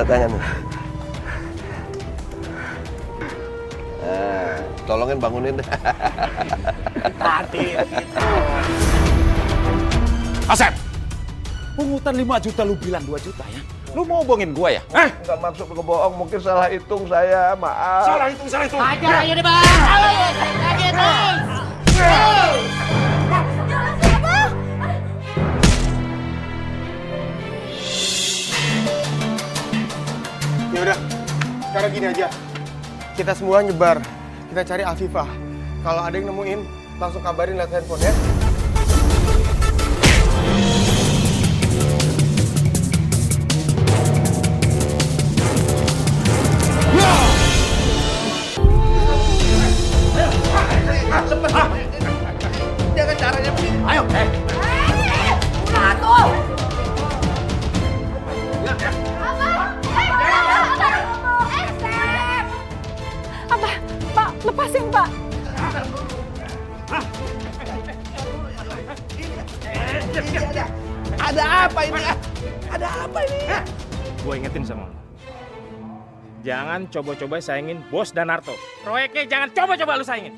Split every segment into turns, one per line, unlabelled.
tangannya. Tolongin bangunin.
Tadi.
Asep, pungutan 5 juta lu bilang 2 juta ya? Lu mau bohongin gua ya?
Nggak maksud ngebohong, mungkin salah hitung saya, maaf.
Salah hitung.
Ajar aja deh, Bang. Aja terus.
Ya udah, sekarang gini aja. Kita semua nyebar. Kita cari Afifah. Kalau ada yang nemuin, langsung kabarin lewat handphone ya.
Jangan caranya begini.
Ayo,
Satu. Apa? Pak, lepasin, Pak.
Ada apa ini? Ada apa ini?
Gue ingetin sama lo. Jangan coba-coba saingin Bos dan Narto. Proyeknya jangan coba-coba lu saingin.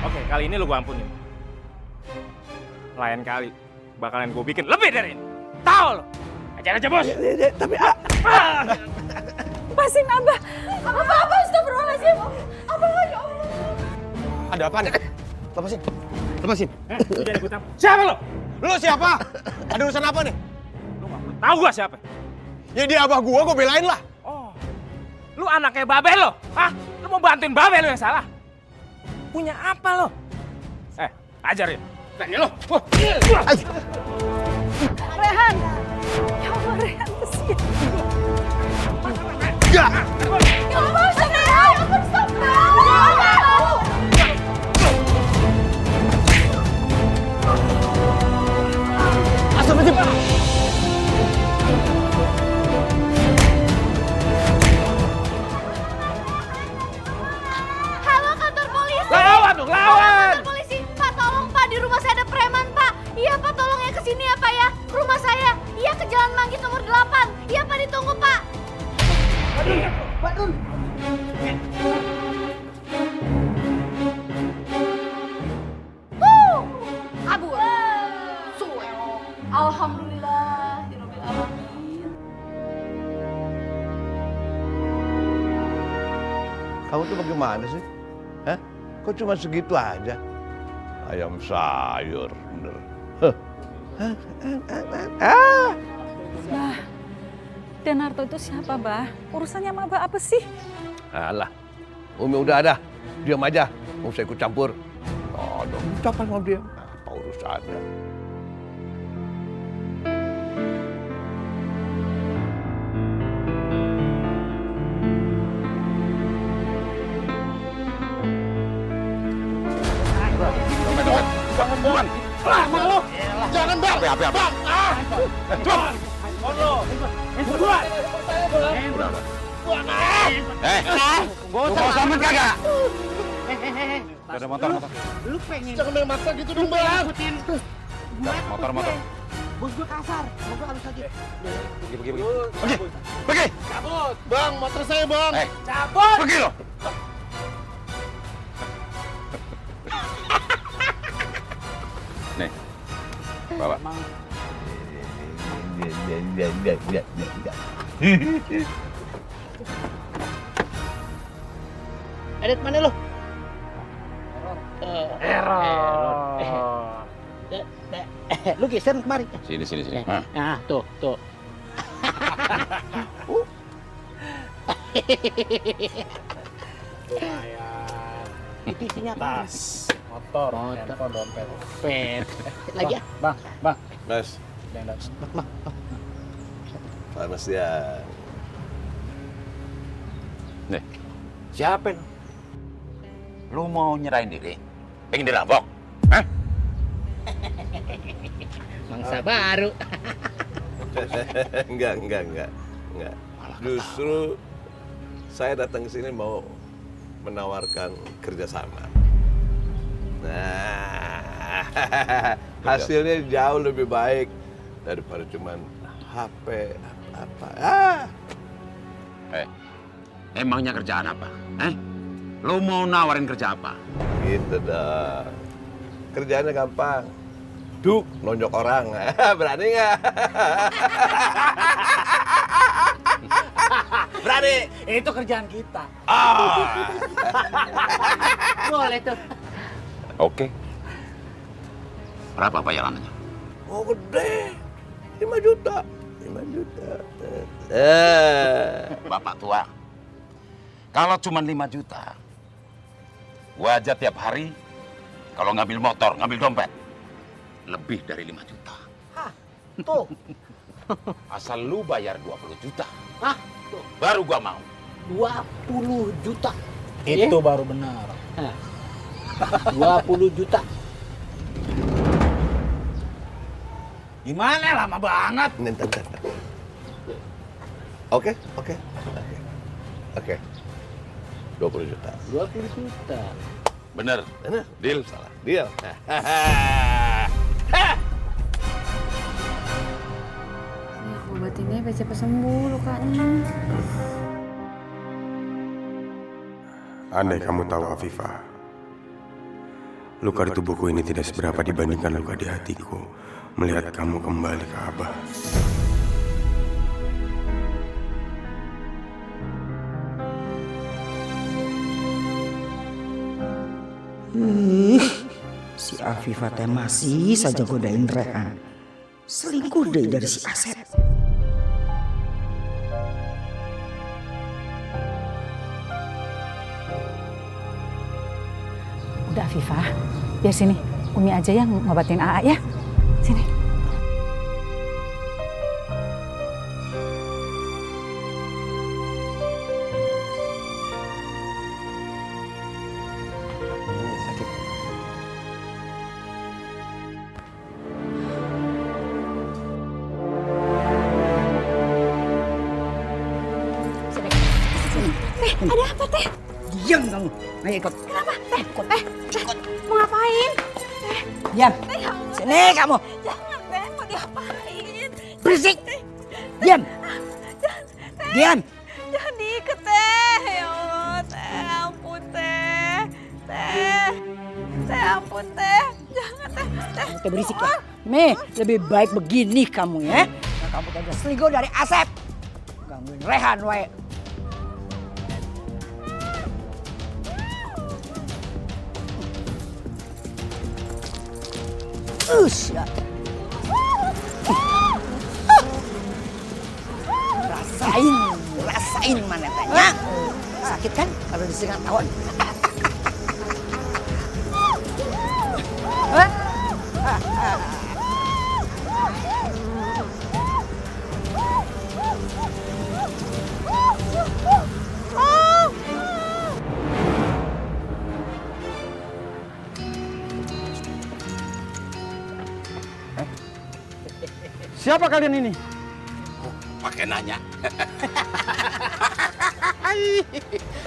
Oke, kali ini lu gue ampunin. Lain kali bakalan gue bikin lebih dari ini. Tahu lo? Ajar aja, Bos.
Tapi
Lepasin, Abah. Apa, astagfirullahaladzim. Abah, ya Allah.
Ada apa nih? Lepasin. Lepasin.
Lu jadi gue siapa lo?
Lu siapa? Ada urusan apa nih?
Lu gak perlu tahu gue siapa.
Ya dia abah gua belain lah.
Oh, lu anaknya Babel lo? Hah? Lu mau bantuin Babel lo yang salah? Punya apa lo? Ajarin. Tanya lo.
Rehan. Ya Allah, Rehan, kesian.
Ya!
Ya Allah, astagfirullah.
Astagfirullahaladzim.
Halo, kantor polisi.
Lawan dong, lawan.
Kantor polisi. Pak, tolong Pak, di rumah saya ada preman, Pak. Iya, Pak, tolong ya ke sini ya, Pak ya. Ke rumah saya. Iya, ke Jalan Manggis nomor 8. Iya, Pak, ditunggu, Pak. Kabur. Suwe. Alhamdulillah. Dirobbil alamin.
kamu tuh bagaimana sih? Hah? Kok cuma segitu aja? Ayam sayur, bener.
Bah, Denarto itu siapa, Bah? Urusannya sama Abah apa sih?
Alah, Umi udah ada. Diam aja, mau saya ikut campur. Oh, dong, ucapan sama dia. Apa urusannya?
Jangan, Bang. Lama lo. Jangan, Bang. Apa? Bang. Gua usah selamat kagak? Ada motor.
Lu pengen
Jangan main maksa gitu dong, Bang.
ikutin
Motor.
bos gue kasar, bos gue halus aja.
Pergi.
Bang, motor saya, Bang.
Cabut.
Pergi lo. Nih. Bawa.
Edit mana lo?
Error.
Lu geser kemari.
Sini.
Nah, tuh. Itu isinya apa?
Motor.
Dompet. Lagi ya?
Bang.
Mas, panas ya.
Nih. Siapa lu? Lu mau nyerahin diri? Pengen dirampok? Hah?
Mangsa baru.
Enggak. Justru saya datang ke sini mau menawarkan kerjasama. Nah, hasilnya jauh lebih baik daripada cuman HP apa.
Emangnya kerjaan apa? Lo mau nawarin kerja apa?
Gitu dong. Kerjaannya gampang. Duk, nonjok orang. Berani nggak? Berani.
Itu kerjaan kita.
Ah.
Boleh tuh.
Oke. Berapa bayarannya?
Oh gede. 5 juta. 5 juta.
Bapak tua, kalau cuma 5 juta, gua aja tiap hari kalau ngambil motor, ngambil dompet, lebih dari 5 juta.
Hah, tuh.
Asal lu bayar 20 juta,
Hah, tuh.
baru gua mau.
20 juta. Itu baru benar. 20 juta.
Gimana lama banget?
Ntar. Oke. 20 juta.
20 juta.
Bener,
Benar.
deal.
Salah. Deal.
Ini aku obatinnya biar cepat sembuh lukanya.
Andai kamu tahu Afifah, luka di tubuhku ini tidak seberapa dibandingkan luka di hatiku melihat kamu kembali ke Abah.
Si Afifah teh masih saja godain Rehan. Selingkuh deh dari si Asep.
Udah Afifah, biar sini. Umi aja yang ngobatin AA ya. Sini.
Ada apa teh?
Diam kamu. Ayo ikut.
Kenapa? Teh, mau ngapain?
Diam.
Ya Allah,
Sini kamu.
jangan teh, mau diapain?
Berisik. Diam. Diam.
Jangan diikat teh, ya Allah teh, ampun teh, teh ampun teh, jangan teh.
Kamu teh berisik ya. Lebih baik begini kamu ya. Nah, kamu teh udah selingkuh dari Asep. Gangguin Rehan wae. Ya. Rasain mana tanya. Sakit kan kalau disengat tawon.
Siapa kalian ini?
Pakai nanya.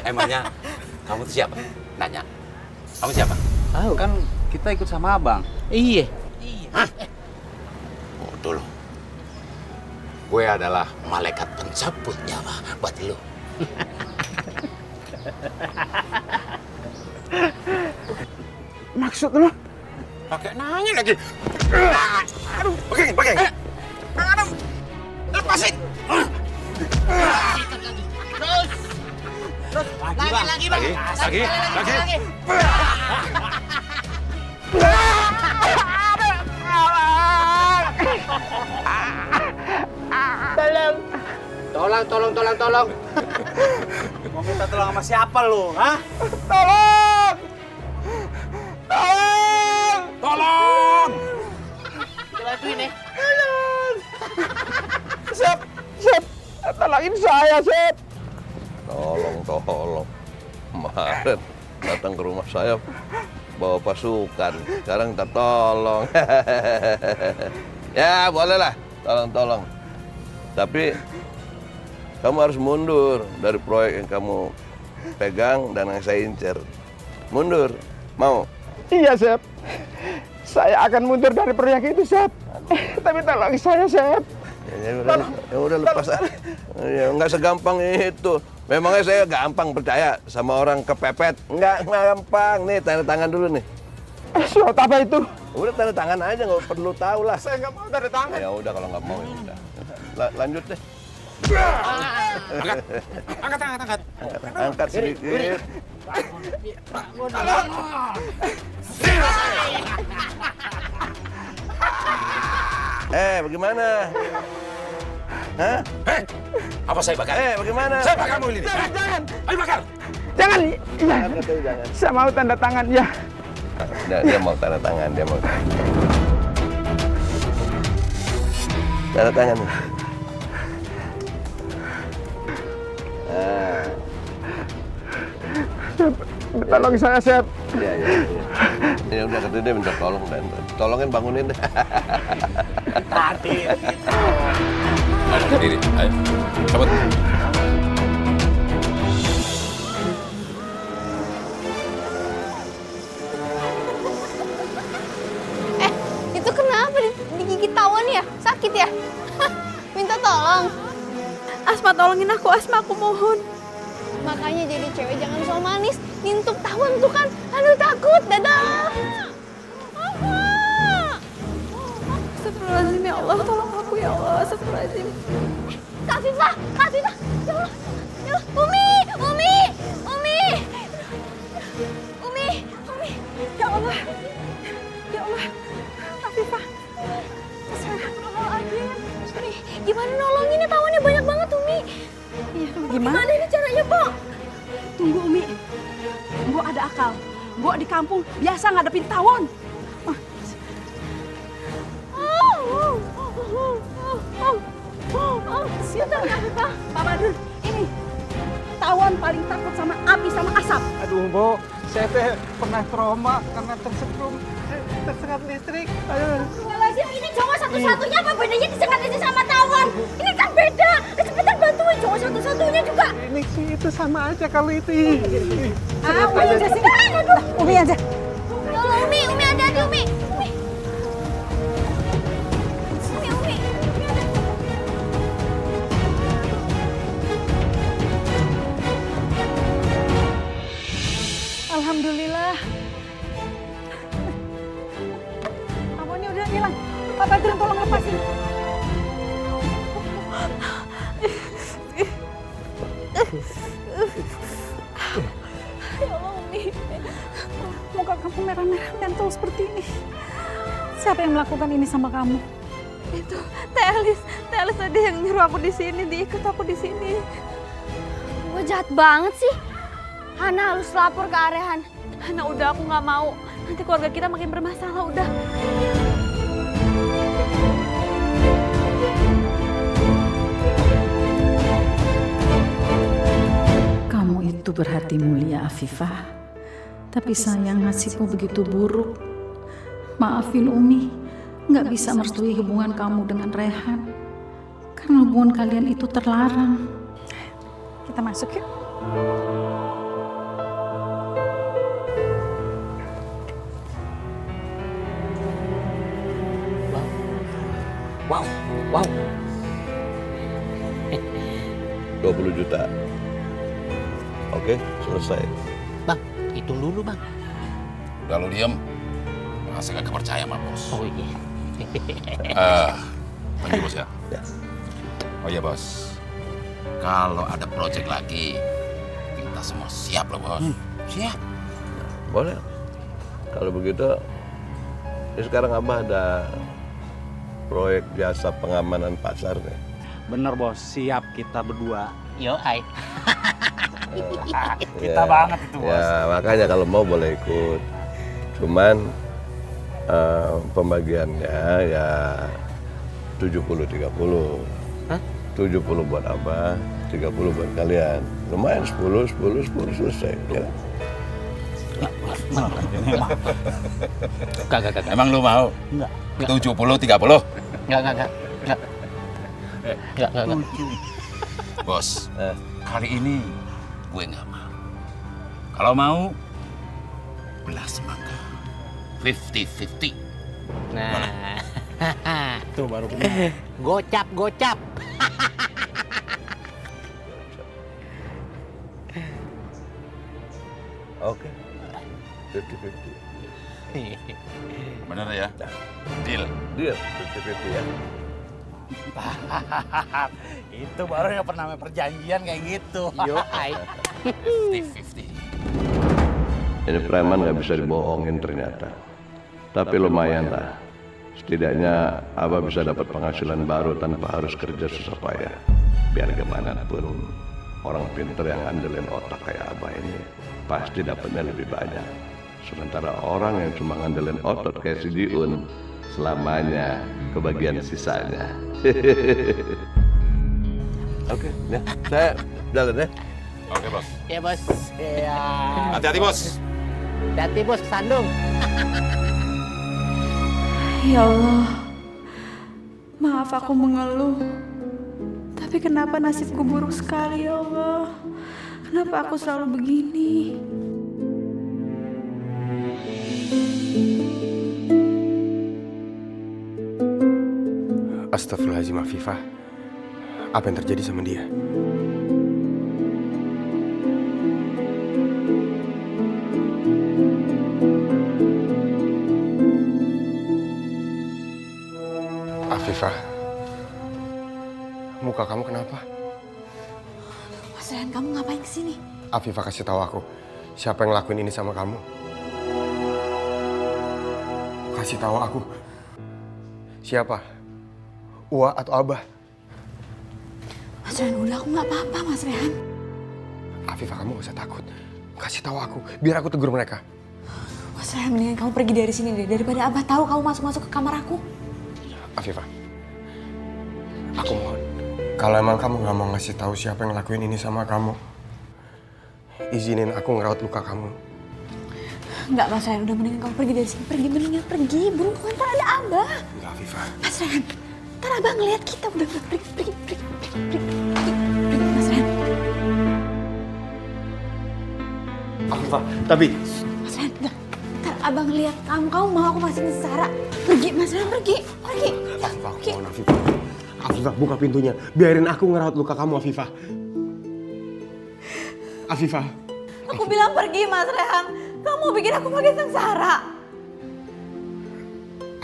Emangnya kamu tuh siapa? Nanya. Kamu siapa?
Tahu kan kita ikut sama abang.
Iya.
Bodoh lo. Gue adalah malaikat pencabut nyawa buat lo.
Maksud lo?
Pakai nanya lagi. Aduh, pakai. Aduh, lepasin. Lagi.
Tolong.
Mau minta tolong sama siapa lo? Hah?
Tolong!
Bantuin ya.
Sep, tolongin saya, Sep.
Tolong. Kemarin datang ke rumah saya bawa pasukan. Sekarang minta tolong. Ya, bolehlah. Tolong. Tapi kamu harus mundur dari proyek yang kamu pegang dan yang saya incer. Mundur. Mau?
Iya, Sep. Saya akan mundur dari proyek itu, Sep. Tapi tolong saya, Sep.
Ya udah lepas. Ya nggak segampang itu. Memangnya saya gampang percaya sama orang kepepet? Nggak gampang. Nih, tanda tangan dulu nih.
Surat apa itu?
Udah tanda tangan aja, nggak perlu tahu lah.
Saya nggak mau tanda tangan.
Ya udah kalau nggak mau ya udah. Lanjut deh.
Angkat.
Angkat sedikit. Bagaimana? Hah?
Apa saya bakar?
Bagaimana?
Saya bakar mobil ini.
Jangan.
Ayo bakar.
Jangan. Iya.
Jangan.
Saya mau tanda tangan ya.
Dia mau tanda tangan, dia mau tanda tangan.
Tolong saya, Chef.
Iya. Ya udah, kata dia minta tolong dan tolongin bangunin deh.
Ayo, berdiri. Ayo. Cabut.
Itu kenapa digigit tawon ya? Sakit ya? Minta tolong.
Asma, tolongin aku. Asma, aku mohon.
Makanya jadi cewek jangan so manis. Nintuk tawon tuh kan. Aduh takut, dadah.
Astagfirullahaladzim, ya Allah. Tolong aku, ya Allah. Astagfirullahaladzim.
Kak Viva. Ya Allah. Ya Allah. Umi.
Ya Allah. Ya Allah. Kak Viva.
Umi, gimana nolonginnya, tawonnya banyak banget, Umi.
Iya,
Gimana ini caranya, Pok?
Tunggu, Umi. Mbok ada akal. Mbok di kampung biasa ngadepin tawon. Siapa Pak Badrun? Ini tawon paling takut sama api sama asap.
Aduh, Mbok. Saya teh pernah trauma karena tersetrum tersengat listrik.
Astagfirullahaladzim, ini cowok satu-satunya apa bedanya disengat aja sama tawon? Ini kan beda. Cepetan bantuin cowok satu-satunya juga.
Ini sih itu sama aja kalau itu.
Umi aja sini. Umi aja.
Tolong Umi hati-hati Umi.
Alhamdulillah. Tawonnya udah hilang. Pak Badrun tolong lepasin.
Ya Allah, Umi.
Muka kamu merah-merah mental seperti ini. Siapa yang melakukan ini sama kamu?
Itu Teh Elis tadi yang nyuruh aku di sini, diikat aku di sini.
Gue jahat banget sih. Hana harus lapor ke Arehan.
Hana, udah, aku nggak mau. Nanti keluarga kita makin bermasalah, udah.
Kamu itu berhati mulia, Afifah. Tapi sayang nasibmu begitu buruk. Maafin Umi, nggak bisa merestui hubungan kamu dengan Rehan. Karena hubungan kalian itu terlarang. Kita masuk yuk.
Wow.
20 juta. Oke, selesai.
Bang, hitung dulu, Bang.
Udah lu diem. Masa kagak percaya sama bos?
Oh iya.
Thank you, bos ya.
Ya.
Oh iya, bos. Kalau ada proyek lagi, kita semua siap loh, bos. Siap.
Boleh. Kalau begitu, ya sekarang Abah ada proyek jasa pengamanan pasar nih.
Bener, Bos. Siap kita berdua. Yo, ai.
Kita banget itu, Bos.
Ya, makanya kalau mau boleh ikut. Cuman pembagiannya ya 70-30.
Hah?
70 buat Abah, 30 buat kalian. Lumayan 10 selesai. Ya.
Kagak.
Emang lu mau?
Enggak.
70-30?
Enggak.
Bos, kali ini gue nggak mau. Kalau mau, belah semangka. 50-50.
Nah.
Tuh baru benar.
Gocap.
Oke. 50-50.
Bener ya? Deal.
Deal, 50-50 ya.
Itu baru yang pernah perjanjian kayak gitu. Yo, ai.
50-50.
Ini preman nggak bisa dibohongin ternyata. Tapi lumayan lah. Setidaknya Abah bisa dapat penghasilan baru tanpa harus kerja susah payah. Biar gimana pun, orang pinter yang ngandelin otak kayak Abah ini pasti dapatnya lebih banyak. Sementara orang yang cuma ngandelin otot kayak si Diun, selamanya kebagian sisanya. Oke, ya, saya jalan ya.
Oke, Bos.
Ya, Bos. Ya.
Hati-hati, Bos.
Hati-hati, Bos, kesandung.
Ya Allah, maaf aku mengeluh. Tapi kenapa nasibku buruk sekali ya Allah? Kenapa aku selalu begini?
Astagfirullahaladzim Afifah. Apa yang terjadi sama dia? Afifah, muka kamu kenapa?
Mas Rehan, kamu ngapain kesini?
Afifah kasih tahu aku, siapa yang ngelakuin ini sama kamu? Kasih tahu aku, siapa? Ua atau Abah?
Mas Rehan, udah aku nggak apa-apa, Mas Rehan.
Afifah, kamu gak usah takut. Kasih tahu aku, biar aku tegur mereka.
Mas Rehan, mendingan kamu pergi dari sini deh, daripada Abah tahu kamu masuk-masuk ke kamar aku.
Afifah, aku mohon, kalau emang kamu gak mau ngasih tahu siapa yang ngelakuin ini sama kamu, izinin aku ngerawat luka kamu.
Enggak, Mas Rehan, udah mendingan kamu pergi dari sini. Pergi, mendingan pergi. Burung kan ntar ada Abah.
Enggak, Afifah.
Mas Rehan, ntar Abah ngeliat kita. Udah, pergi, Mas Rehan.
Afifah, tapi...
Mas Rehan, enggak. Ntar Abah ngeliat kamu mau aku masih sengsara. Pergi, Mas Rehan, pergi.
Afifah, aku mohon, Afifah. Afifah, buka pintunya. Biarin aku ngerawat luka kamu, Afifah. Afifah.
Aku bilang pergi, Mas Rehan. Kamu bikin aku makin sengsara.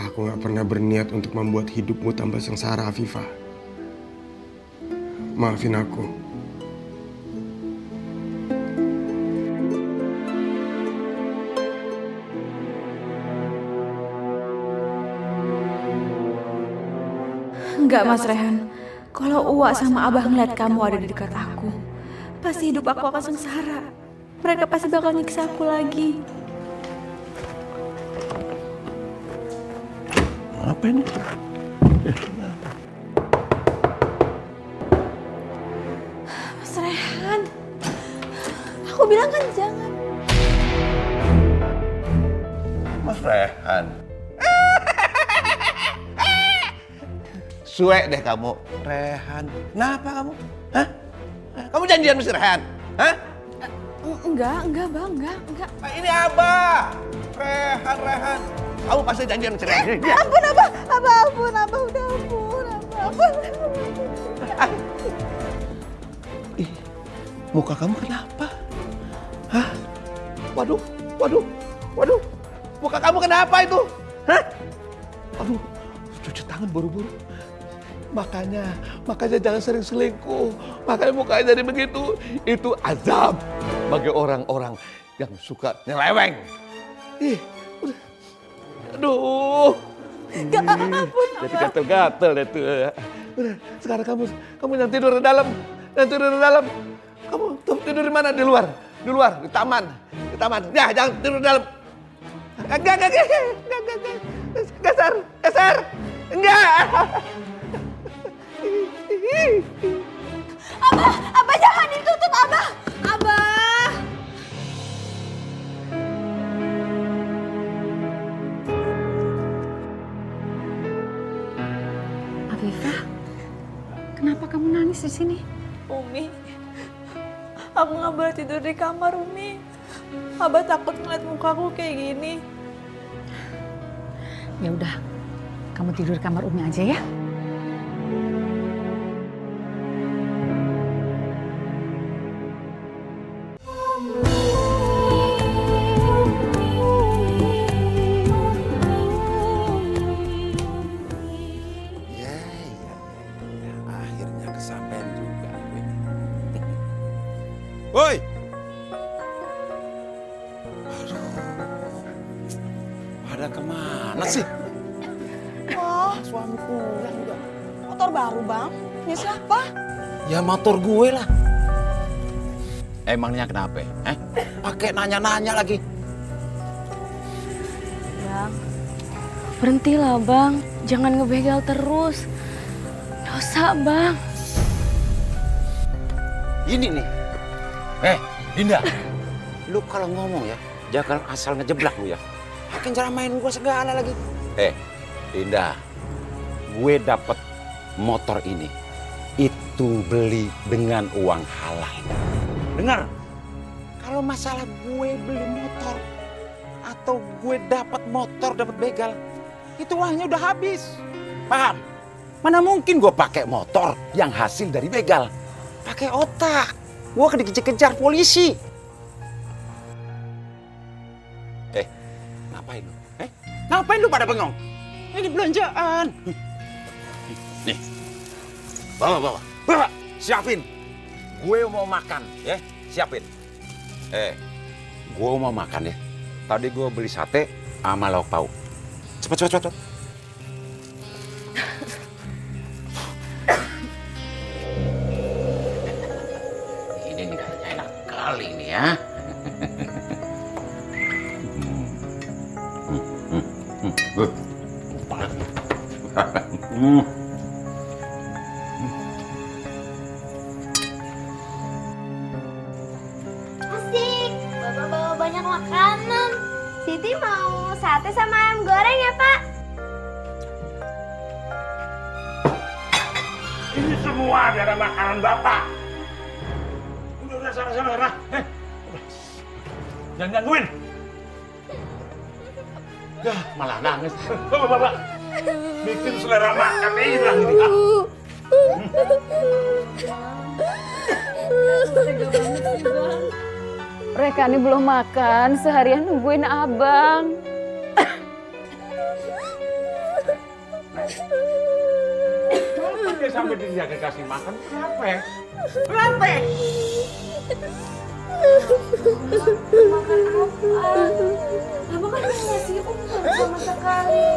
Aku gak pernah berniat untuk membuat hidupmu tambah sengsara, Afifah. Maafin aku.
Enggak, Mas Rehan. Kalau Uwa sama Abah ngeliat kamu ada di dekat aku, pasti hidup aku akan sengsara. Mereka pasti bakal nyiksa aku lagi.
Apa ini?
Mas Rehan, aku bilang kan jangan.
Mas Rehan. Suek deh kamu, Rehan. Kenapa kamu? Hah? Kamu janjian sama si Rehan? Hah?
Enggak, Bang, enggak.
Nah, ini Abah. Rehan. Kamu pasti janjian sama si Rehan.
Ampun, Abah, udah ampun, Abah.
Ih, muka kamu kenapa? Hah? Waduh. Muka kamu kenapa itu? Hah? Aduh, cuci tangan buru-buru. Makanya jangan sering selingkuh. Makanya mukanya jadi begitu. Itu azab bagi orang-orang yang suka nyeleweng. Ih, udah. Aduh.
Ampun.
Jadi gatel-gatel deh tuh. Udah, sekarang kamu yang tidur di dalam. Kamu tidur di mana? Di luar, di taman. Ya, jangan tidur di dalam. Enggak. Geser. Enggak.
Abah jangan ditutup, Abah.
Afifah, kenapa kamu nangis di sini?
Umi, aku nggak boleh tidur di kamar, Umi. Abah takut ngeliat mukaku kayak gini.
Ya udah, kamu tidur di kamar Umi aja ya.
pada kemana sih?
Wah, suami pulang juga. Motor baru, Bang. Ya siapa?
Ya motor gue lah. Emangnya kenapa? Pakai nanya-nanya lagi.
Bang, berhentilah Bang. Jangan ngebegal terus. Dosa Bang.
Ini nih. Dinda. Lu kalau ngomong ya, jangan asal ngejeblak lu ya. Makin ceramain gue segala lagi. Dinda. Gue dapet motor ini. Itu beli dengan uang halal. Dengar. Kalau masalah gue beli motor atau gue dapat motor, dapat begal, itu uangnya udah habis. Paham? Mana mungkin gue pakai motor yang hasil dari begal? Pakai otak. Gue akan dikejar-kejar polisi. Ngapain lu? Ngapain lu pada bengong? Ini belanjaan. Nih. Bawa. Siapin. Gue mau makan, ya. Siapin. Gue mau makan ya. Tadi gue beli sate sama lauk pauk. Cepet. Ini nih kayaknya enak kali nih ya.
Asik, Bapak bawa banyak makanan. Siti mau sate sama ayam goreng ya, Pak?
Ini semua ada makanan Bapak. Udah sana. Jangan gangguin. Ya, malah nangis. Bapak. Bikin selera makan hilang ini.
Mereka ini belum makan, seharian nungguin abang.
Kenapa dia sampai dia kasih makan? Kenapa?
Makan apa? Abang kan ngasih umur sama sekali.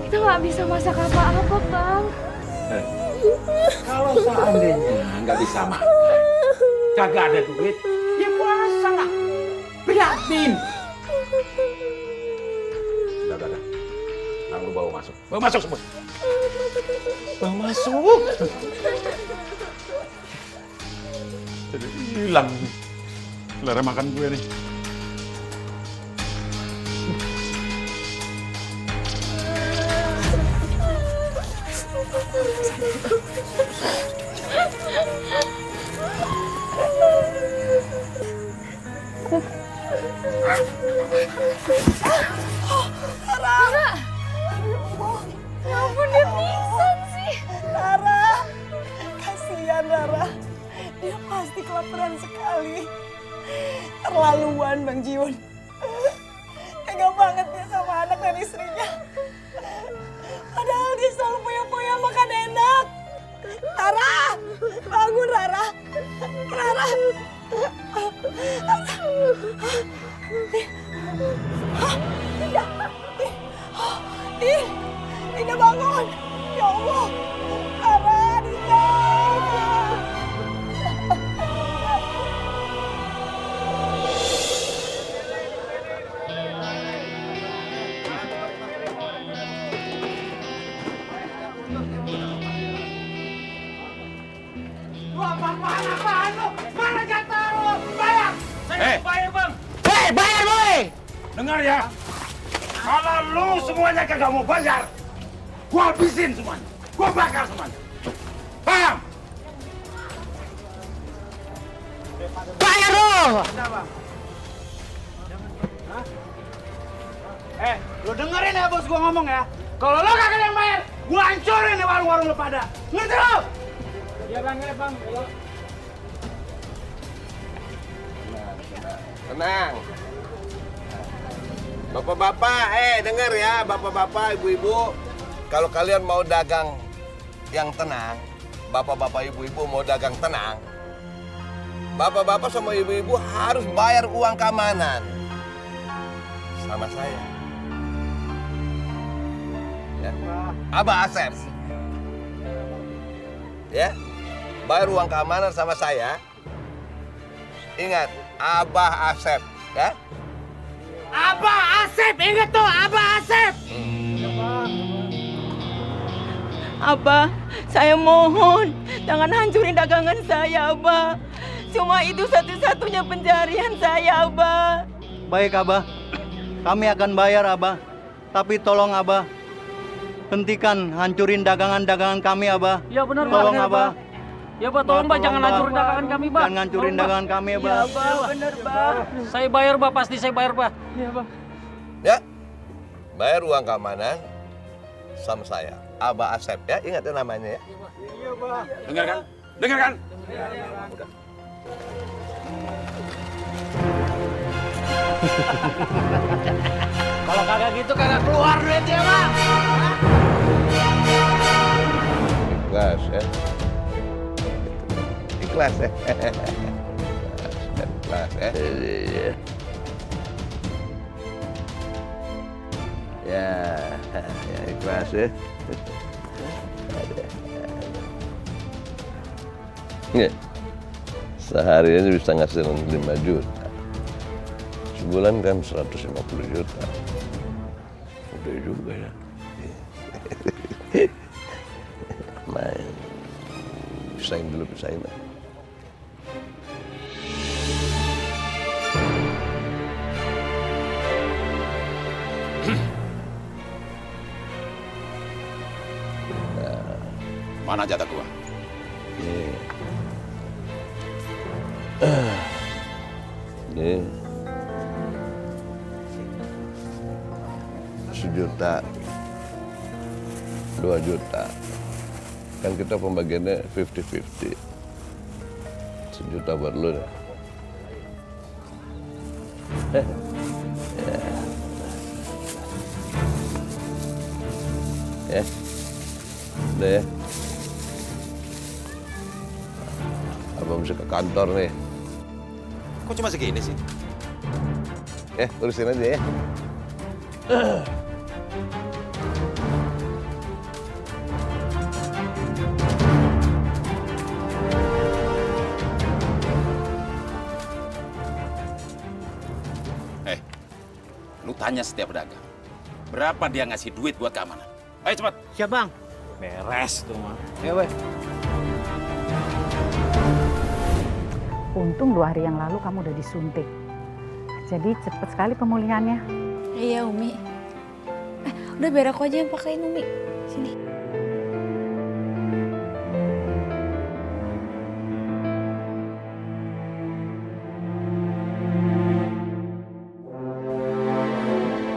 Kita nggak bisa masak apa-apa, Bang.
Kalau seandainya nggak bisa makan, kagak ada duit, ya puasa lah. Prihatin. Udah. Kamu bawa masuk. Bawa masuk semua. Bawa masuk. Jadi hilang selera makan gue nih.
Rara! Ya ampun, dia pingsan sih. Rara! Kasihan Rara. Dia pasti kelaparan sekali. Terlaluan Bang Jiun. Tega banget dia sama anak dan istrinya. Padahal dia selalu poya-poya makan enak. Rara! Bangun Rara! Rara! Dinda bangun! Ya Allah! Rara, Dinda!
Apaan lu? Mana jatah lu? Bayar! Saya bayar, Bang!
Bayar, boy! Dengar ya. Kalau lu semuanya kagak mau bayar, gua habisin semuanya. Gua bakar semuanya. Paham?
Bayar lo!
Lu dengerin ya bos gua ngomong ya. Kalau lo kagak yang bayar, gua hancurin nih warung-warung lu pada. Ngerti lo? Iya bang, ya bang.
Tenang. Bapak-bapak, dengar ya, bapak-bapak, ibu-ibu. Kalau kalian mau dagang yang tenang, bapak-bapak, ibu-ibu mau dagang tenang, bapak-bapak sama ibu-ibu harus bayar uang keamanan sama saya.
Ya. Abah Asep. Ya. Bayar uang keamanan sama saya. Ingat, Abah Asep, ya.
Abah Asep, ingat tuh, Abah Asep.
Abah, saya mohon jangan hancurin dagangan saya, Abah. Cuma itu satu-satunya pencarian saya, Abah.
Baik, Abah. Kami akan bayar, Abah. Tapi tolong, Abah, hentikan hancurin dagangan-dagangan kami, Abah.
Ya benar,
Tolong, Abah.
Ya, Pak, tolong, Pak, jangan hancurin dagangan kami, Pak.
Jangan hancurin dagangan kami, Abah.
Ya, Abah, benar, Pak.
Saya bayar, Pak, pasti saya bayar, Pak.
Iya, Abah.
Ya. Bayar uang keamanan sama saya. Abah Asep, ya. Ingat ya namanya, ya.
Dengarkan? Dengarkan?
Kalau kagak gitu kagak keluar duitnya, Bang.
Ikhlas, ya. Ikhlas, ya. Ikhlas, ya. Ya, ikhlas, ya. Nggak. Sehari aja bisa ngasilin 5 juta. Sebulan kan 150 juta. Udah juga ya. Main. Pisahin dulu, pisahin.
Mana jatah gua?
Ini 1 juta, 2 juta. Kan kita pembagiannya 50-50. 1 juta buat lu deh. Ya. Udah ya. Abang bisa ke kantor nih.
Kok cuma segini sih?
Ya, urusin aja ya.
Lu tanya setiap pedagang. Berapa dia ngasih duit buat keamanan? Ayo cepat.
Siap, Bang.
Beres tuh, mah.
Ya, weh.
Untung 2 hari yang lalu kamu udah disuntik. Jadi cepet sekali pemulihannya.
Iya, Umi. Udah biar aku aja yang pakein, Umi. Sini.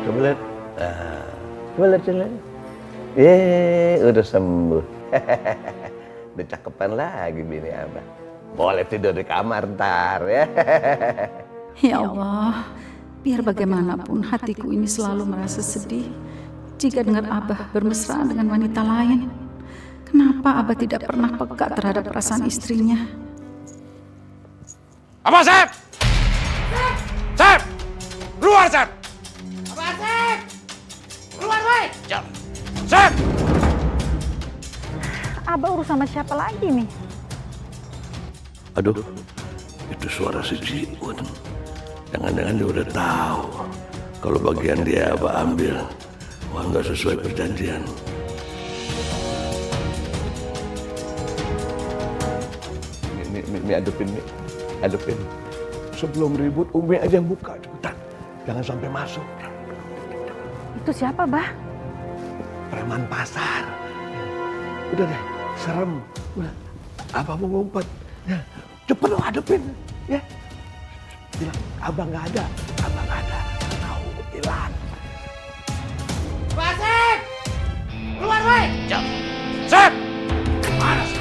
Coba lihat. Coba lihat. Udah sembuh. Udah cakepan lagi bini Abah. Boleh tidur di kamar ntar ya.
Ya Allah, biar bagaimanapun hatiku ini selalu merasa sedih jika dengar Abah bermesraan dengan wanita lain. Kenapa Abah tidak pernah peka terhadap perasaan istrinya?
Apa, Sep? Sep! Keluar, Sep!
Abah Asep! Keluar, weh!
Sep!
Abah urus sama siapa lagi nih?
Aduh, itu suara si Jiun. Jangan-jangan dia udah tahu kalau bagian dia Abah ambil. Wah, nggak sesuai perjanjian. Ini adepin. Sebelum ribut, Umi aja yang buka, cepetan. Jangan sampai masuk.
Itu siapa, Bah?
Preman pasar. Udah deh, serem. Udah, Abah mau ngumpet. Ya, cepet lo hadepin. Ya. Bilang, Abah nggak ada. Tahu, hilang.
Abah Asep! Keluar, weh!
Sep!
Mana sih?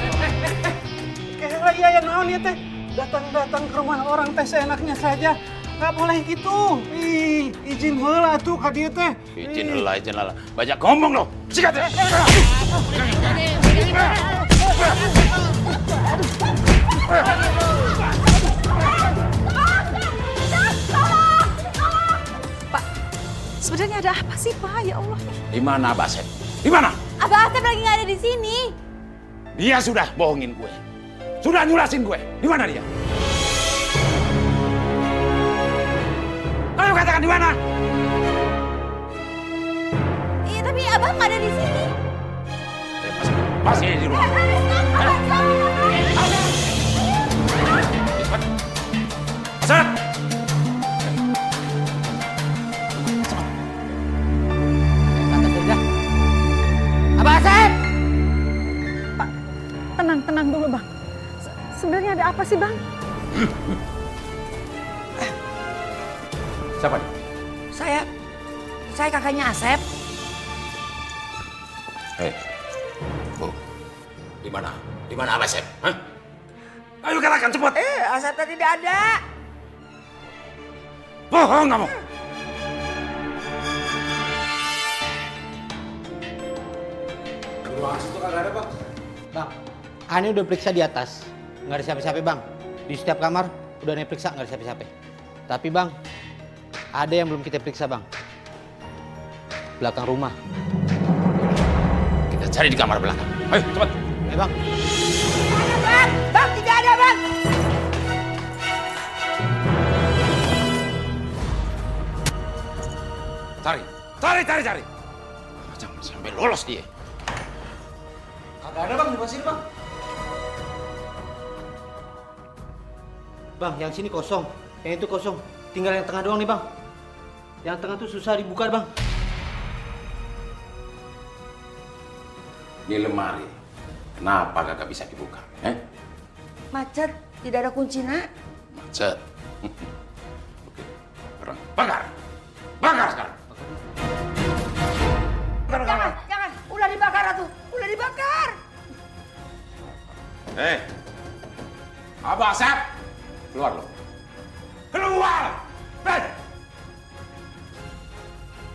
Iya yang naon ya teh. Datang ke rumah orang teh seenaknya saja. Nggak boleh gitu. Ih, izin heula tuh ka dieu teh.
Izin heula. Banyak ngomong lo. Sikat ya.
Pak, sebenarnya ada apa sih, Pak? Ya Allah.
Di mana Abah Sep? Di mana?
Abah Asep lagi nggak ada di sini.
Dia sudah bohongin gue. Sudah nyulasin gue. Di mana dia? Ayo katakan di mana?
Iya, tapi Abah nggak ada di sini.
Masih di rumah. Asep!
Abah Asep!
Tenang dulu, Bang. Sebenarnya ada apa sih, Bang?
Siapa nih?
Saya kakaknya Asep.
Hei, Bu, di mana? Di mana Abah Asep? Hah? Ayo katakan cepat.
Asep tadi tidak ada.
Bohong kamu.
Di ruangan situ kagak ada, Bang. Bang, Ani udah periksa di atas. Nggak ada siapa-siapa, Bang. Di setiap kamar udah Ani periksa, nggak ada siapa-siapa. Tapi, Bang, ada yang belum kita periksa, Bang. Belakang rumah.
Kita cari di kamar belakang. Ayo, cepat.
Ayo, Bang.
Bang, tidak ada, Bang.
Cari. Jangan sampai lolos dia.
Kagak ada, Bang, di pasir, Bang. Bang, yang sini kosong. Yang itu kosong. Tinggal yang tengah doang nih, Bang. Yang tengah tuh susah dibuka, Bang.
Ini lemari. Kenapa kagak bisa dibuka?
Macet, tidak ada kunci, Nak.
Macet. Oke. Bakar sekarang.
Jangan. Udah dibakar, Ratu. Udah dibakar.
Abah Asep. Keluar lo. Keluar!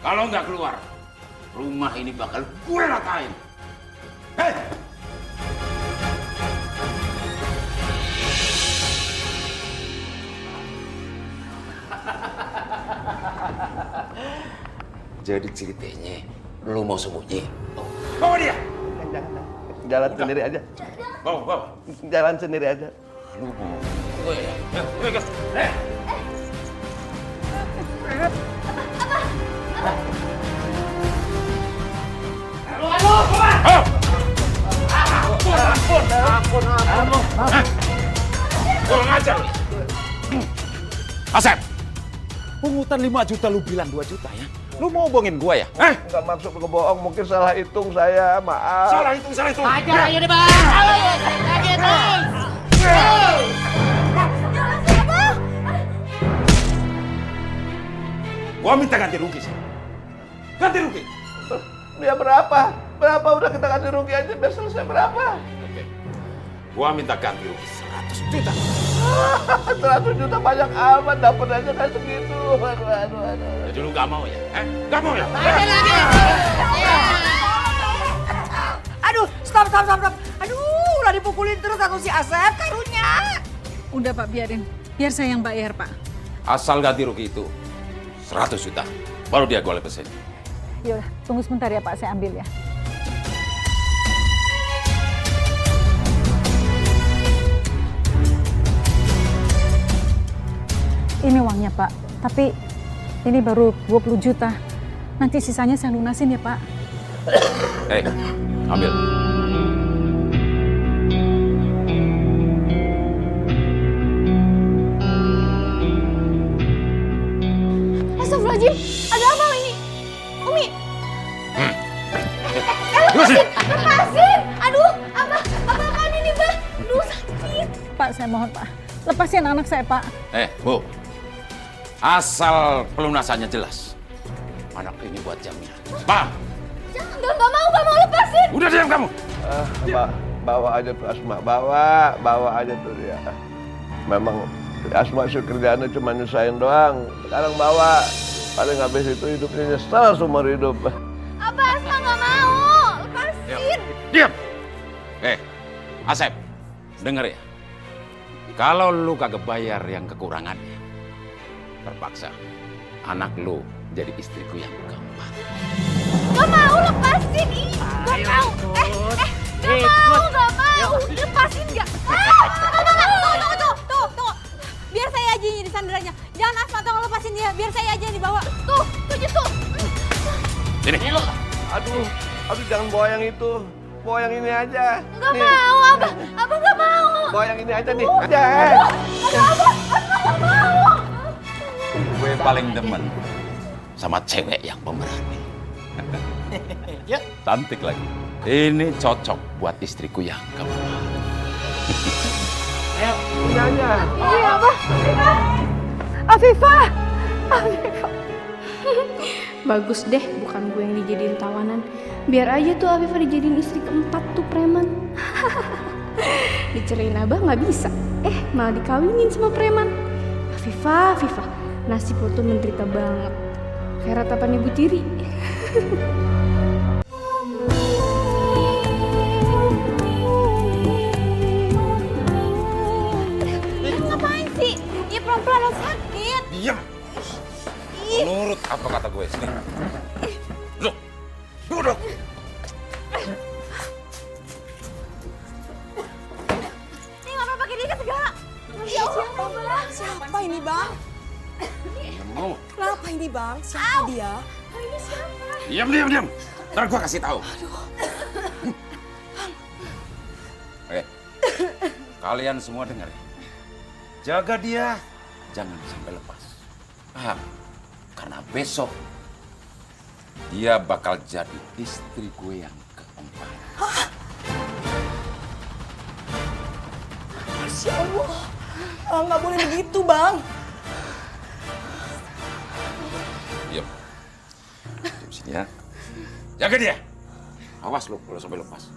Kalau nggak keluar, rumah ini bakal gue ratain. Jadi ceritanya, lu mau sembunyi? Bawa dia!
Jalan sendiri aja.
Bawa.
Jalan sendiri aja.
Lu mau? Kurang ajar lu. Asep, pungutan 5 juta lu bilang 2 juta ya? Lu mau bohongin gua ya?
Nggak maksud ngebohong, mungkin salah hitung saya, maaf.
Salah hitung.
Ajar aja deh, Bang. Lagi terus.
Gua minta ganti rugi sih. Ganti rugi.
Dia berapa? Berapa udah kita ganti rugi aja, biar selesai berapa?
Oke. Gua minta ganti rugi 100 juta.
100 juta banyak amat, dapat aja kan segitu. Aduh.
Jadi lu gak mau ya? Gak mau ya?
Aduh, stop. Aduh, udah dipukulin terus aku si Asep karunya.
Udah Pak, biarin. Biar saya yang bayar Pak.
Asal ganti rugi itu 100 juta. Baru dia gue lepasin.
Yaudah, tunggu sebentar ya Pak, saya ambil ya. Ini uangnya Pak, tapi ini baru 20 juta. Nanti sisanya saya lunasin ya Pak.
Ambil.
Astagfirullahaladzim, ada apa ini? Umi. Lepasin. Aduh, apaan ini, Bah? Aduh, sakit.
Pak, saya mohon Pak, lepasin anak saya Pak.
Bu. Asal pelunasannya jelas. Anak ini buat jaminan. Paham?
Jangan, Gak mau lepasin.
Udah diam kamu.
Bawa aja tuh Asma, bawa aja tuh dia. Memang Asma sih kerjaannya cuma nyusahin doang. Sekarang bawa, paling habis itu hidupnya nyesel seumur hidup.
Apa Asma gak mau? Lepasin.
Diam. Asep, denger ya. Kalau lu kagak bayar yang kekurangannya, terpaksa anak lu jadi istriku yang keempat.
Gak mau, lepasin. Ih, gak mau. Gak mau. Lepasin gak?
Tuh. Biar saya aja yang jadi sandarannya. Jangan Asma tolong lepasin dia. Biar saya aja yang dibawa.
Tuh gitu.
Sini.
Aduh, jangan bawa yang itu. Bawa yang ini aja.
Gak mau, Abah gak mau.
Bawa yang ini aja nih. Aja.
Abah gak mau.
Gue paling demen sama cewek yang pemberani. Cantik lagi. Ini cocok buat istriku yang keempat.
Ini aja.
Iya, Abah.
Afifah.
Bagus deh, bukan gue yang dijadiin tawanan. Biar aja tuh Afifah dijadiin istri keempat tuh preman. Dicerain Abah nggak bisa. Malah dikawinin sama preman. Afifah, nasib lo tuh menderita banget. Kayak ratapan ibu tiri.
Ngapain sih? Ya pelan-pelan lo sakit.
Diam. Menurut apa kata gue sini. Duduk.
Ini ngapa pakai dia segala? Ya Allah, siapa ini bang? Kenapa ini bang? Siapa dia? Ini siapa?
Diam. Ntar gue kasih tahu. Kalian semua dengar ya. Jaga dia, jangan sampai lepas. Paham? Karena besok dia bakal jadi istri gue yang keempat.
Masya Allah, nggak boleh begitu bang.
Diam sini ya. Jaga dia. Awas lu kalau sampai lepas.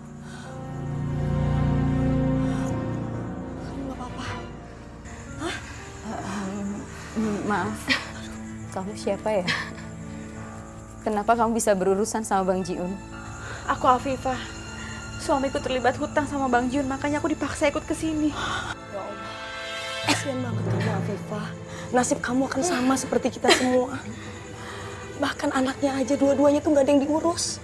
Nggak apa-apa.
Maaf, kamu siapa ya? Kenapa kamu bisa berurusan sama Bang Jiun?
Aku Afifah. Suamiku terlibat hutang sama Bang Jun, makanya aku dipaksa ikut ke sini.
Ya Allah, kasihan banget kamu Afifah. Nasib kamu akan sama seperti kita semua. Bahkan anaknya aja dua-duanya tuh gak ada yang diurus.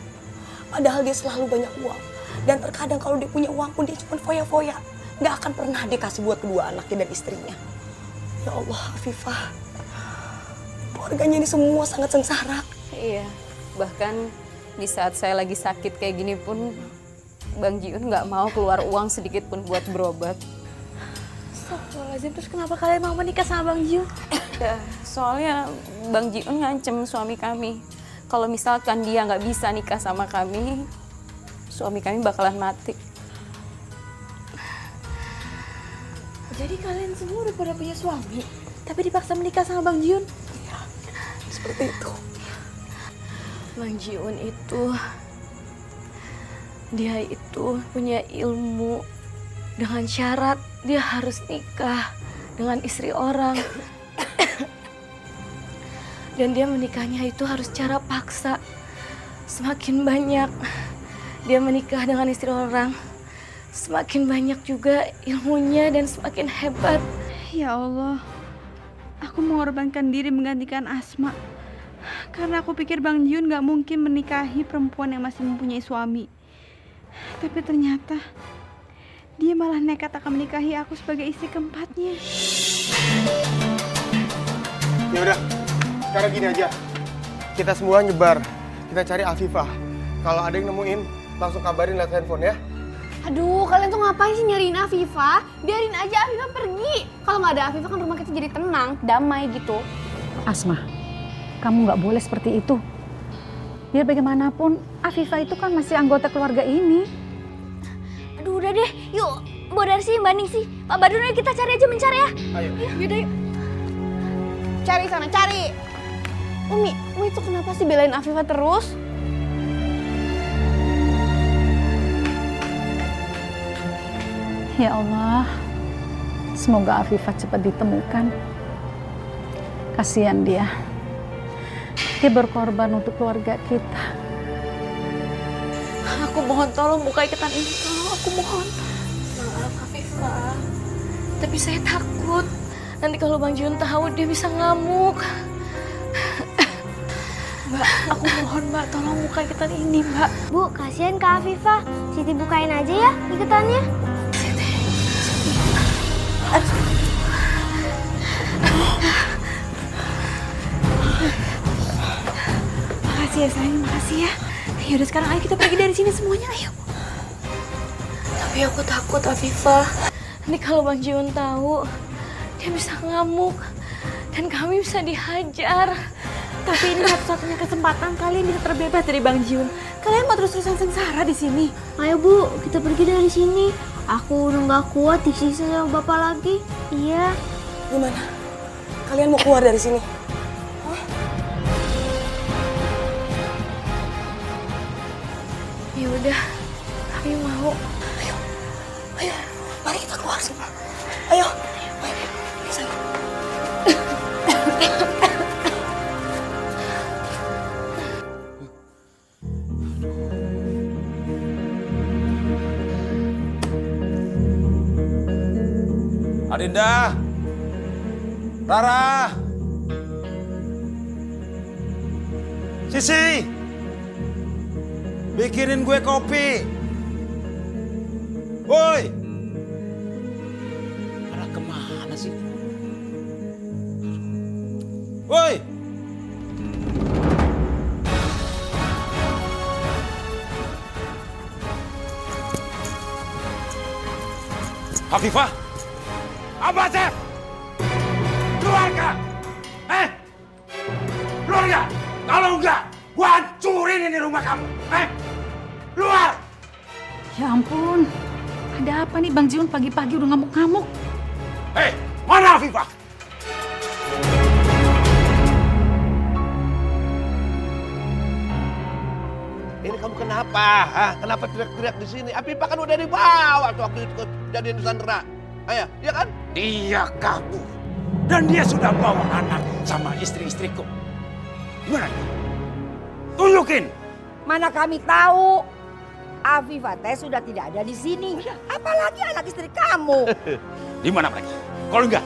Padahal dia selalu banyak uang. Dan terkadang kalau dia punya uang pun dia cuma foya-foya. Gak akan pernah dikasih buat kedua anaknya dan istrinya. Ya Allah Afifah, keluarganya ini semua sangat sengsara.
Iya, bahkan di saat saya lagi sakit kayak gini pun Bang Jiun nggak mau keluar uang sedikit pun buat berobat.
Astagfirullahaladzim, terus kenapa kalian mau menikah sama Bang Jiun?
Ya, soalnya Bang Jiun ngancem suami kami. Kalau misalkan dia nggak bisa nikah sama kami, suami kami bakalan mati.
Jadi kalian semua udah pada punya suami, tapi dipaksa menikah sama Bang Jiun?
Iya, seperti itu.
Bang Jiun itu, dia itu punya ilmu dengan syarat dia harus nikah dengan istri orang. Dan dia menikahnya itu harus cara paksa. Semakin banyak dia menikah dengan istri orang, semakin banyak juga ilmunya dan semakin hebat.
Ya Allah, aku mengorbankan diri menggantikan Asma. Karena aku pikir Bang Jiun gak mungkin menikahi perempuan yang masih mempunyai suami. Tapi ternyata dia malah nekat akan menikahi aku sebagai istri keempatnya.
Ya udah, sekarang gini aja. Kita semua nyebar. Kita cari Afifah. Kalau ada yang nemuin, langsung kabarin lewat handphone ya.
Aduh, kalian tuh ngapain sih nyariin Afifah? Biarin aja Afifah pergi. Kalau nggak ada Afifah kan rumah kita jadi tenang, damai gitu.
Asma, kamu nggak boleh seperti itu. Biar bagaimanapun, Afifah itu kan masih anggota keluarga ini.
Aduh, udah deh. Yuk, Mbak Darsi, Mbak Ningsih, Pak Badrun, ayo kita cari aja mencari ya.
Ayo.
Yaudah, yuk. Cari sana, cari. Umi itu kenapa sih belain Afifah terus?
Ya Allah, semoga Afifah cepat ditemukan. Kasihan dia. Dia berkorban untuk keluarga kita.
Aku mohon tolong buka ikatan ini, tolong, aku mohon. Maaf Afifah, tapi saya takut. Nanti kalau Bang Jiun tahu dia bisa ngamuk. Mbak, aku mohon Mbak, tolong buka iketan ini Mbak.
Bu, kasihan Kak Afifah. Siti bukain aja ya iketannya.
Makasih ya sayang, makasih ya. Yaudah sekarang ayo kita pergi dari sini semuanya, ayo.
Tapi aku takut Afifah. Nanti kalau Bang Jiun tahu, dia bisa ngamuk. Dan kami bisa dihajar.
Tapi ini satu-satunya kesempatan kalian bisa terbebas dari Bang Jiun. Kalian mau terus-terusan sengsara di sini.
Ayo Bu, kita pergi dari sini. Aku udah nggak kuat disiksa sama Bapak lagi. Iya.
Gimana? Kalian mau keluar dari sini?
Ya udah, kami mau.
Ayo, mari kita keluar semua. Ayo, Sana.
Adinda, Rara, Sisi, bikinin gue kopi. Woi,
Arah kemana sih?
woi. Hafifah, apa sih? Keluarga, keluarga. Kalau enggak, gua hancurin ini rumah kamu. Keluar.
Ya ampun, ada apa nih Bang Jiun pagi-pagi udah ngamuk-ngamuk?
Mana Hafifah?
Ini kamu kenapa? Kenapa teriak-teriak di sini? Afifah kan udah dibawa tuh waktu itu kejadian di Sandra. Ayah, iya kan?
Dia kabur. Dan dia sudah bawa anak sama istri-istriku. Gimana? Tunjukin.
Mana kami tahu. Afifah teh sudah tidak ada di sini. Apalagi anak istri kamu.
Di mana mereka? Kalau enggak,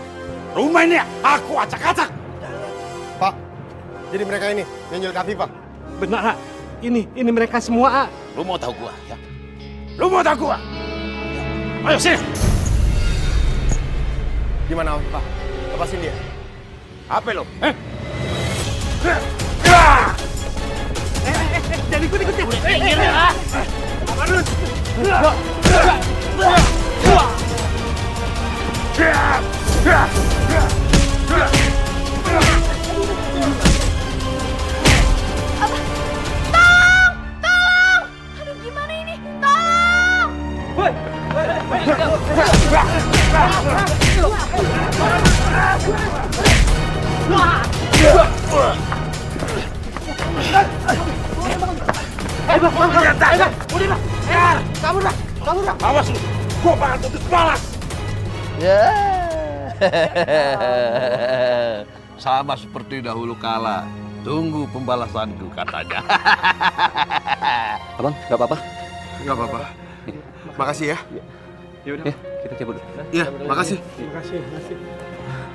rumah ini aku acak-acak.
Pak, jadi mereka ini yang nyulik Afifah.
Benar, ini mereka semua.
Lu mau tahu gua ya? Lu mau tahu gua? Ayo sini.
Gimana Afifah? Lepasin dia.
Apa lo?
Jadi ikut ya.
Tolong! Aduh gimana ini? Tolong!
Awas lu, gua bakal tuntut balas.
Ya. Sama seperti dahulu kala. Tunggu pembalasanku katanya.
Abang, nggak apa-apa?
Nggak apa-apa. Makasih ya.
Ya udah,
kita cabut dulu.
Iya, makasih.
Makasih.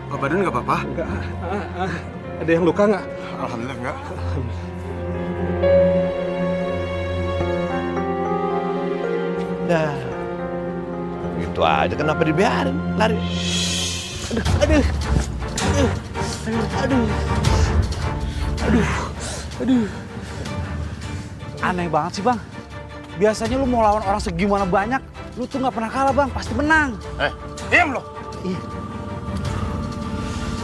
Pak Badun nggak apa-apa?
Enggak. Ada yang luka nggak?
Alhamdulillah nggak.
Nah, gitu aja kenapa dibiarin? Lari.
Aduh. Aneh banget sih, Bang. Biasanya lu mau lawan orang segimana banyak, lu tuh nggak pernah kalah, Bang. Pasti menang.
Diam lo.
Iya.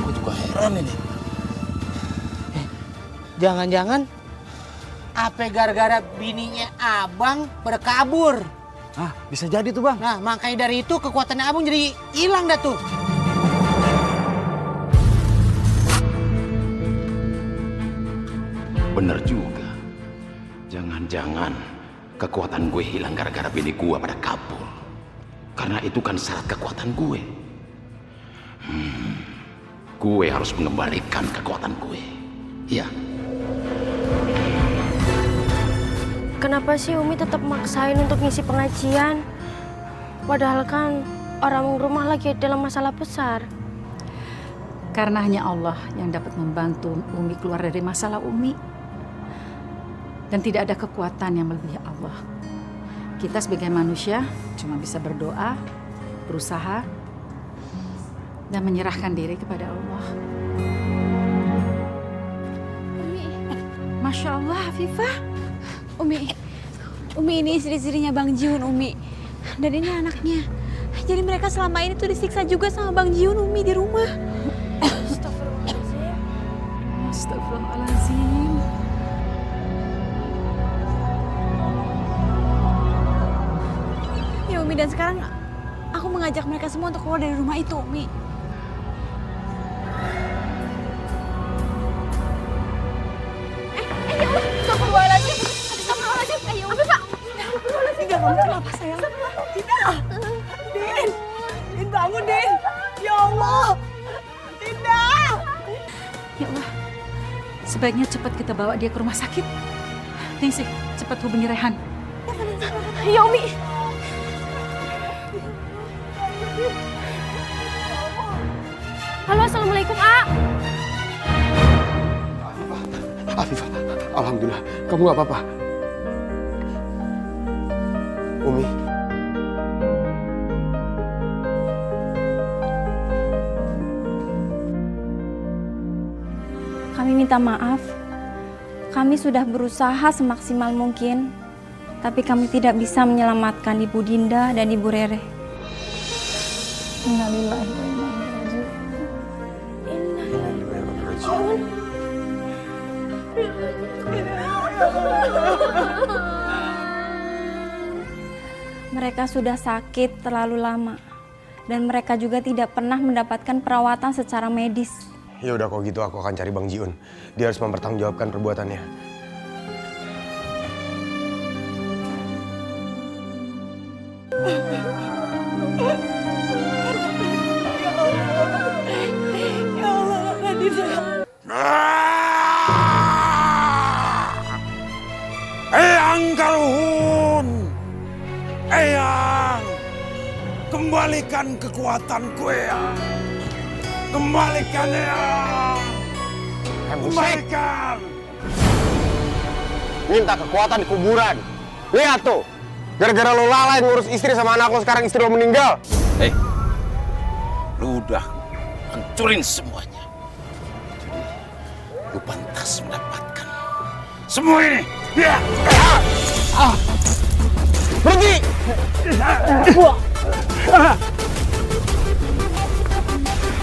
Gua juga heran ini.
Jangan-jangan apa gara-gara bininya abang pada kabur?
Ah, bisa jadi tuh, Bang.
Nah, makanya dari itu kekuatannya abang jadi hilang dah tuh.
Bener juga. Jangan-jangan kekuatan gue hilang gara-gara bini gue pada kabur. Karena itu kan syarat kekuatan gue. Gue harus mengembalikan kekuatan gue. Iya.
Kenapa sih Umi tetap maksain untuk ngisi pengajian? Padahal kan orang rumah lagi dalam masalah besar.
Karena hanya Allah yang dapat membantu Umi keluar dari masalah Umi. Dan tidak ada kekuatan yang melebihi Allah. Kita sebagai manusia cuma bisa berdoa, berusaha, dan menyerahkan diri kepada Allah.
Umi.
Masya Allah, Afifah.
Umi ini istri-istrinya Bang Jiun, Umi. Dan ini anaknya. Jadi mereka selama ini tuh disiksa juga sama Bang Jiun, Umi, di rumah.
Astagfirullahaladzim.
Ya Umi, dan sekarang aku mengajak mereka semua untuk keluar dari rumah itu, Umi.
Astagfirullahaladzim. Astagfirullahaladzim. Ayo, Afifah.
Tidak, kamu kenapa sayang? Tidak. Din bangun, Din. Ya Allah. Tidak.
Ya Allah, sebaiknya cepat kita bawa dia ke rumah sakit. Ningsih, cepat hubungi Rehan.
Ya, Umi. Halo, assalamualaikum, A.
Afifah, alhamdulillah, kamu gak apa-apa. Umi.
Kami minta maaf. Kami sudah berusaha semaksimal mungkin, tapi kami tidak bisa menyelamatkan Ibu Dinda dan Ibu Rere. Innalillahi wa inna ilaihi raji'un. Mereka sudah sakit terlalu lama, dan mereka juga tidak pernah mendapatkan perawatan secara medis.
Ya udah kalau gitu aku akan cari Bang Jiun. Dia harus mempertanggungjawabkan perbuatannya.
Ya Allah, Nadira.
Eyang Karuhun, Eyang, kembalikan kekuatanku, Eyang. Kembalikan, Eyang. Kembalikan.
Minta kekuatan di kuburan. Lihat tuh, gara-gara lo lalai ngurus istri sama anak lo, sekarang istri lo meninggal.
Hei, lu udah hancurin semuanya. Jadi, lu pantas mendapatkan semua ini. Ya.
Berhenti! Berhenti!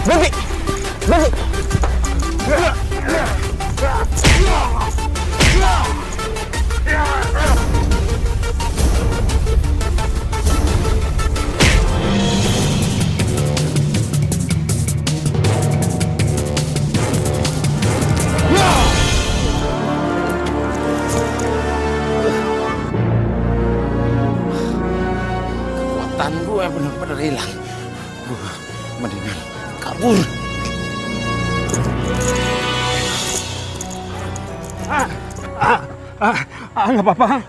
Berhenti!
Kekuatan gue benar-benar hilang. Gue mendingan kabur.
Nggak apa-apa.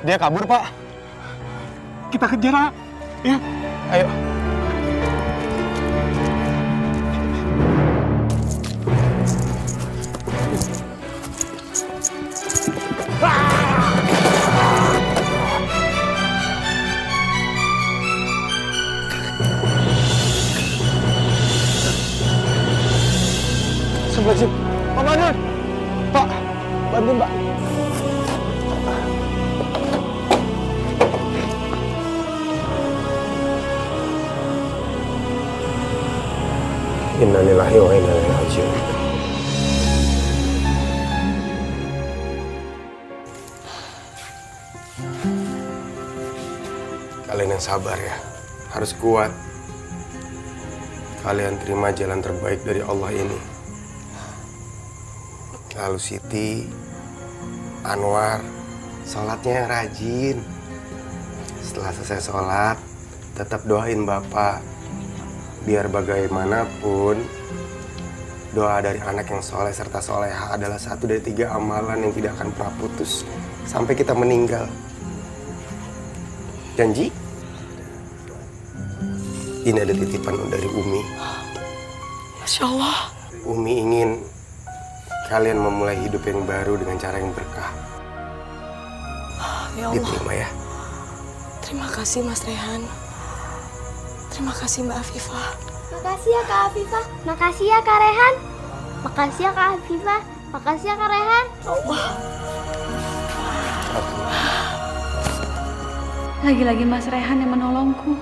Dia kabur, Pak.
Kita kejar, ya.
Ayo. Astagfirullahaladzim. Pak Badun! Pak! Bantuin, Pak. Innalillahi wa inna ilaihi raji'un. Kalian yang sabar ya, harus kuat. Kalian terima jalan terbaik dari Allah ini. Lalu Siti, Anwar, sholatnya yang rajin. Setelah selesai sholat, tetap doain Bapak. Biar bagaimanapun, doa dari anak yang soleh serta soleha adalah satu dari 3 amalan yang tidak akan pernah putus sampai kita meninggal. Janji? Ini ada titipan dari Umi.
Masya Allah.
Umi ingin kalian memulai hidup yang baru dengan cara yang berkah.
Ya Allah.
Diterima ya.
Terima kasih Mas Rehan. Terima kasih Mbak Afifah.
Makasih ya Kak Afifah. Makasih ya Kak Rehan. Makasih ya Kak Afifah. Makasih ya Kak Rehan.
Allah.
Lagi-lagi Mas Rehan yang menolongku.